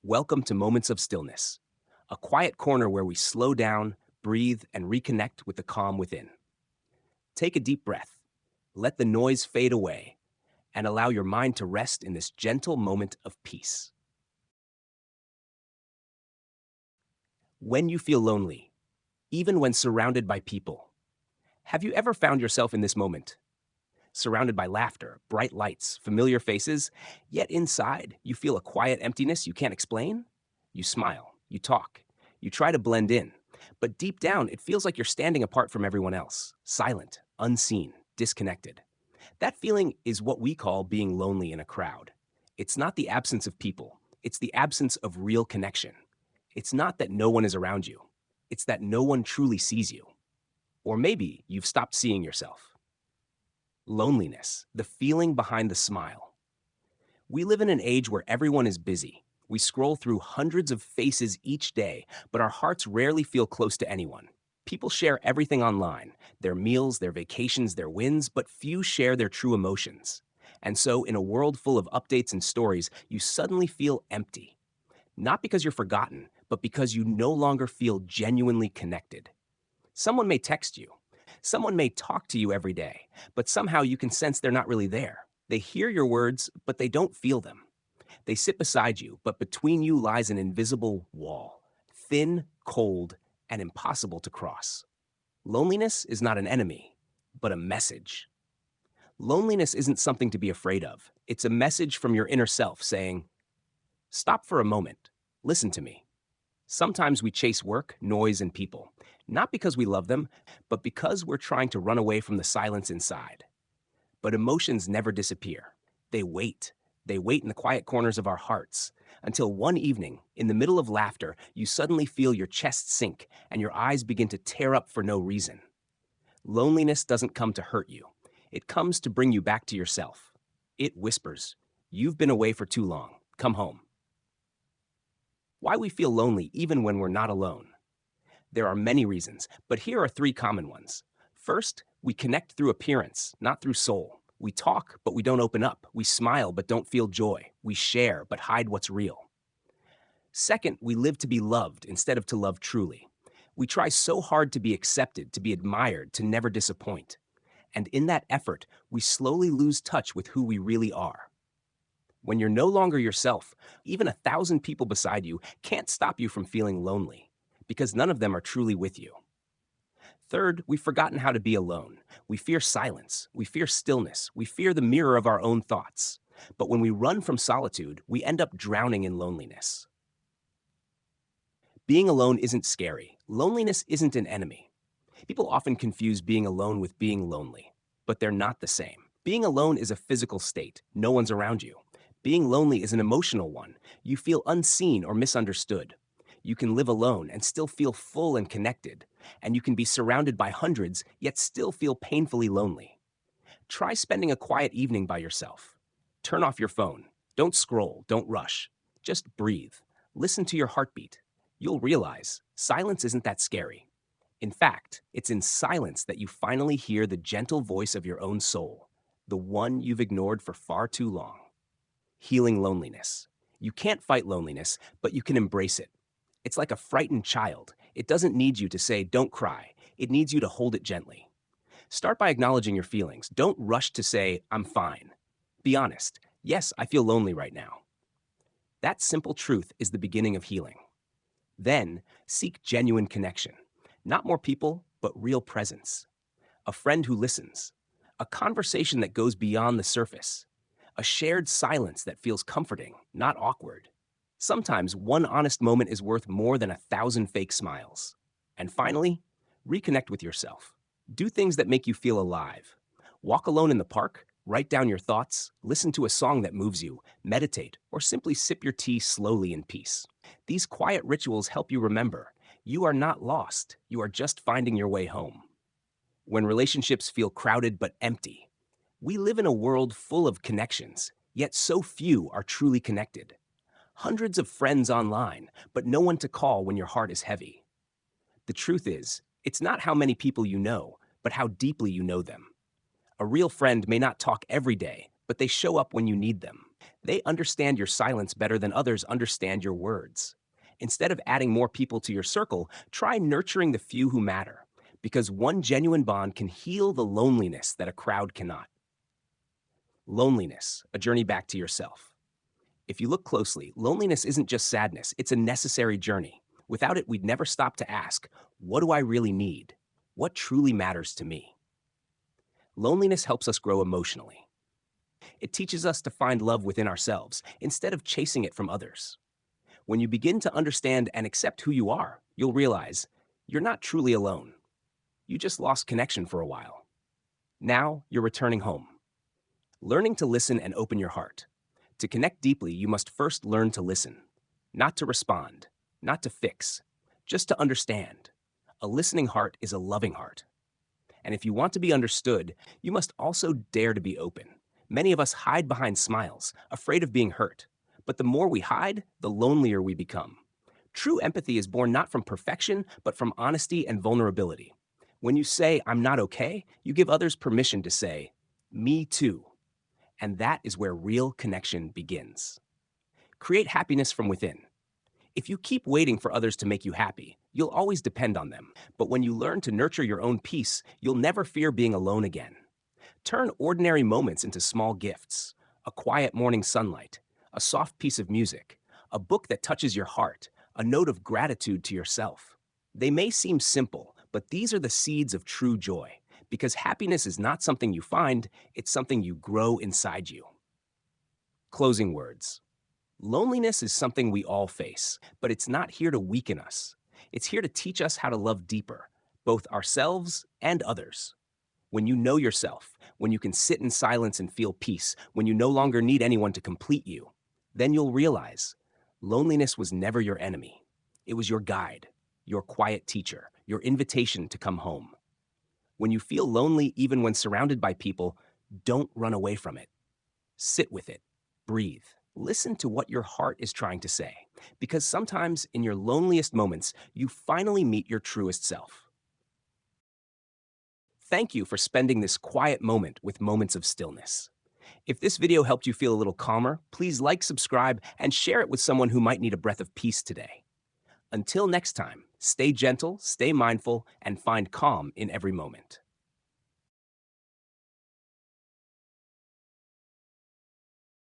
Welcome to Moments of Stillness, a quiet corner where we slow down, breathe, and reconnect with the calm within. Take a deep breath, let the noise fade away, and allow your mind to rest in this gentle moment of peace. When you feel lonely, even when surrounded by people, have you ever found yourself in this moment? Surrounded by laughter, bright lights, familiar faces, yet inside you feel a quiet emptiness you can't explain? You smile, you talk, you try to blend in, but deep down it feels like you're standing apart from everyone else, silent, unseen, disconnected. That feeling is what we call being lonely in a crowd. It's not the absence of people, it's the absence of real connection. It's not that no one is around you, it's that no one truly sees you. Or maybe you've stopped seeing yourself. Loneliness, the feeling behind the smile. We live in an age where everyone is busy. We scroll through hundreds of faces each day, but our hearts rarely feel close to anyone. People share everything online, their meals, their vacations, their wins, but few share their true emotions. And so, in a world full of updates and stories, you suddenly feel empty. Not because you're forgotten, but because you no longer feel genuinely connected. Someone may text you. Someone may talk to you every day, but somehow you can sense they're not really there. They hear your words, but they don't feel them. They sit beside you, but between you lies an invisible wall, thin, cold, and impossible to cross. Loneliness is not an enemy, but a message. Loneliness isn't something to be afraid of. It's a message from your inner self saying, stop for a moment, listen to me. Sometimes we chase work, noise, and people, not because we love them, but because we're trying to run away from the silence inside. But emotions never disappear. They wait. They wait in the quiet corners of our hearts until one evening, in the middle of laughter, you suddenly feel your chest sink and your eyes begin to tear up for no reason. Loneliness doesn't come to hurt you. It comes to bring you back to yourself. It whispers, "You've been away for too long. Come home." Why we feel lonely even when we're not alone. There are many reasons, but here are three common ones. First, we connect through appearance, not through soul. We talk, but we don't open up. We smile, but don't feel joy. We share, but hide what's real. Second, we live to be loved instead of to love truly. We try so hard to be accepted, to be admired, to never disappoint. And in that effort, we slowly lose touch with who we really are. When you're no longer yourself, even 1,000 people beside you can't stop you from feeling lonely, because none of them are truly with you. Third, we've forgotten how to be alone. We fear silence. We fear stillness. We fear the mirror of our own thoughts. But when we run from solitude, we end up drowning in loneliness. Being alone isn't scary. Loneliness isn't an enemy. People often confuse being alone with being lonely, but they're not the same. Being alone is a physical state. No one's around you. Being lonely is an emotional one. You feel unseen or misunderstood. You can live alone and still feel full and connected, and you can be surrounded by hundreds, yet still feel painfully lonely. Try spending a quiet evening by yourself. Turn off your phone. Don't scroll. Don't rush. Just breathe. Listen to your heartbeat. You'll realize silence isn't that scary. In fact, it's in silence that you finally hear the gentle voice of your own soul, the one you've ignored for far too long. Healing loneliness. You can't fight loneliness, but you can embrace it. It's like a frightened child. It doesn't need you to say, "Don't cry." It needs you to hold it gently. Start by acknowledging your feelings. Don't rush to say, "I'm fine." Be honest. Yes, I feel lonely right now. That simple truth is the beginning of healing. Then, seek genuine connection. Not more people, but real presence. A friend who listens. A conversation that goes beyond the surface. A shared silence that feels comforting, not awkward. Sometimes one honest moment is worth more than 1,000 fake smiles. And finally, reconnect with yourself. Do things that make you feel alive. Walk alone in the park, write down your thoughts, listen to a song that moves you, meditate, or simply sip your tea slowly in peace. These quiet rituals help you remember you are not lost, you are just finding your way home. When relationships feel crowded but empty, we live in a world full of connections, yet so few are truly connected. Hundreds of friends online, but no one to call when your heart is heavy. The truth is, it's not how many people you know, but how deeply you know them. A real friend may not talk every day, but they show up when you need them. They understand your silence better than others understand your words. Instead of adding more people to your circle, try nurturing the few who matter, because one genuine bond can heal the loneliness that a crowd cannot. Loneliness, a journey back to yourself. If you look closely, loneliness isn't just sadness, it's a necessary journey. Without it, we'd never stop to ask, what do I really need? What truly matters to me? Loneliness helps us grow emotionally. It teaches us to find love within ourselves instead of chasing it from others. When you begin to understand and accept who you are, you'll realize you're not truly alone. You just lost connection for a while. Now you're returning home. Learning to listen and open your heart. To connect deeply, you must first learn to listen, not to respond, not to fix, just to understand. A listening heart is a loving heart. And if you want to be understood, you must also dare to be open. Many of us hide behind smiles, afraid of being hurt. But the more we hide, the lonelier we become. True empathy is born not from perfection, but from honesty and vulnerability. When you say, I'm not okay, you give others permission to say, me too. And that is where real connection begins. Create happiness from within. If you keep waiting for others to make you happy, you'll always depend on them. But when you learn to nurture your own peace, you'll never fear being alone again. Turn ordinary moments into small gifts. A quiet morning sunlight, a soft piece of music, a book that touches your heart, a note of gratitude to yourself. They may seem simple, but these are the seeds of true joy. Because happiness is not something you find, it's something you grow inside you. Closing words. Loneliness is something we all face, but it's not here to weaken us. It's here to teach us how to love deeper, both ourselves and others. When you know yourself, when you can sit in silence and feel peace, when you no longer need anyone to complete you, then you'll realize loneliness was never your enemy. It was your guide, your quiet teacher, your invitation to come home. When you feel lonely, even when surrounded by people, don't run away from it. Sit with it. Breathe. Listen to what your heart is trying to say, because sometimes in your loneliest moments, you finally meet your truest self. Thank you for spending this quiet moment with Moments of Stillness. If this video helped you feel a little calmer, please like, subscribe, and share it with someone who might need a breath of peace today. Until next time, stay gentle, stay mindful, and find calm in every moment.